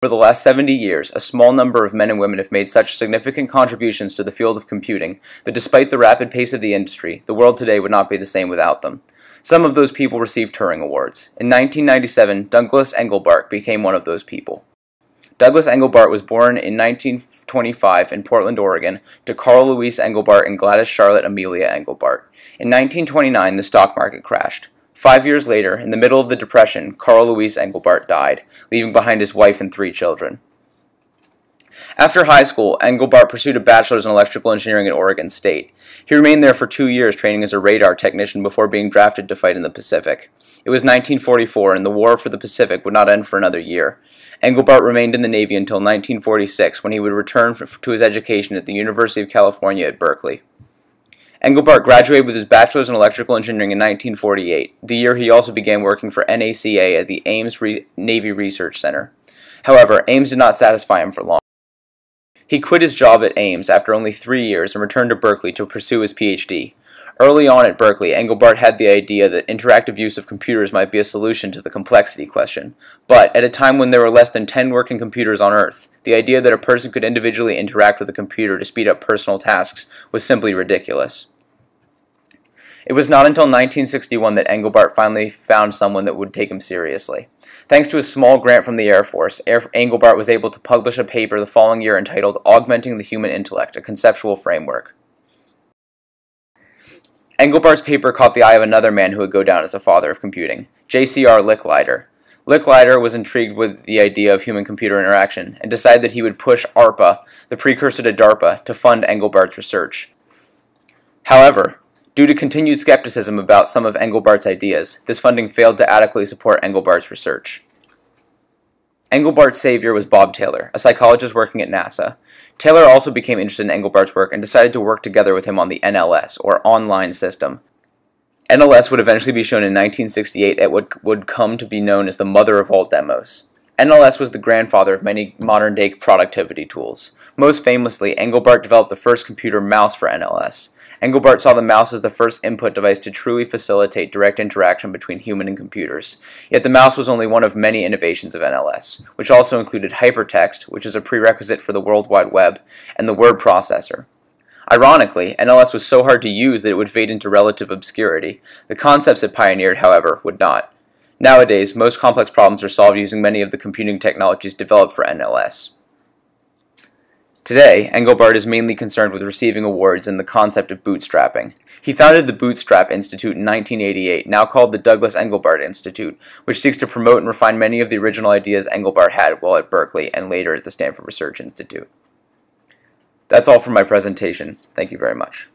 For the last 70 years, a small number of men and women have made such significant contributions to the field of computing that despite the rapid pace of the industry, the world today would not be the same without them. Some of those people received Turing Awards. In 1997, Douglas Engelbart became one of those people. Douglas Engelbart was born in 1925 in Portland, Oregon, to Carl Louis Engelbart and Gladys Charlotte Amelia Engelbart. In 1929, the stock market crashed. 5 years later, in the middle of the Depression, Carl Louis Engelbart died, leaving behind his wife and 3 children. After high school, Engelbart pursued a bachelor's in electrical engineering at Oregon State. He remained there for 2 years training as a radar technician before being drafted to fight in the Pacific. It was 1944 and the war for the Pacific would not end for another year. Engelbart remained in the Navy until 1946 when he would return to his education at the University of California at Berkeley. Engelbart graduated with his bachelor's in electrical engineering in 1948, the year he also began working for NACA at the Ames Navy Research Center. However, Ames did not satisfy him for long. He quit his job at Ames after only 3 years and returned to Berkeley to pursue his PhD. Early on at Berkeley, Engelbart had the idea that interactive use of computers might be a solution to the complexity question. But, at a time when there were less than 10 working computers on Earth, the idea that a person could individually interact with a computer to speed up personal tasks was simply ridiculous. It was not until 1961 that Engelbart finally found someone that would take him seriously. Thanks to a small grant from the Air Force, Engelbart was able to publish a paper the following year entitled Augmenting the Human Intellect, a Conceptual Framework. Engelbart's paper caught the eye of another man who would go down as a father of computing, J.C.R. Licklider. Licklider was intrigued with the idea of human-computer interaction and decided that he would push ARPA, the precursor to DARPA, to fund Engelbart's research. However, due to continued skepticism about some of Engelbart's ideas, this funding failed to adequately support Engelbart's research. Engelbart's savior was Bob Taylor, a psychologist working at NASA. Taylor also became interested in Engelbart's work and decided to work together with him on the NLS, or Online System. NLS would eventually be shown in 1968 at what would come to be known as the mother of all demos. NLS was the grandfather of many modern-day productivity tools. Most famously, Engelbart developed the first computer mouse for NLS. Engelbart saw the mouse as the first input device to truly facilitate direct interaction between human and computers. Yet the mouse was only one of many innovations of NLS, which also included hypertext, which is a prerequisite for the World Wide Web, and the word processor. Ironically, NLS was so hard to use that it would fade into relative obscurity. The concepts it pioneered, however, would not. Nowadays, most complex problems are solved using many of the computing technologies developed for NLS. Today, Engelbart is mainly concerned with receiving awards and the concept of bootstrapping. He founded the Bootstrap Institute in 1988, now called the Douglas Engelbart Institute, which seeks to promote and refine many of the original ideas Engelbart had while at Berkeley and later at the Stanford Research Institute. That's all for my presentation. Thank you very much.